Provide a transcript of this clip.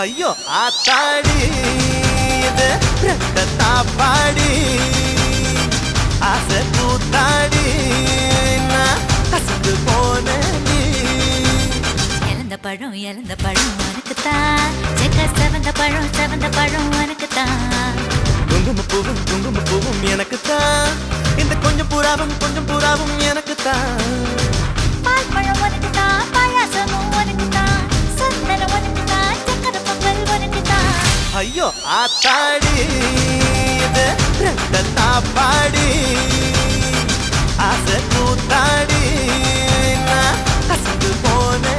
ஐயோ ஆத்தாடி இது தாப்பாடி ஆசை கூத்தாடி நான் அசந்து போனேன். இழந்த பழம் உனக்குத்தான், செவந்த பழம் உனக்குத்தான். குங்கும பூவும் எனக்குத்தான், இந்த கொஞ்சம் புறாவும் எனக்குத்தான். பால் பழம் உனக்குத்தான், பாயாசமும் உனக்குத்தான், சந்தனம் உனக்குத்தான், சக்கரை பொங்கல் உனக்குத்தான். ஐயோ ஆத்தாடி இது தாப்பாடி ஆசை கூத்தாடி நான் அசந்து போனேன்.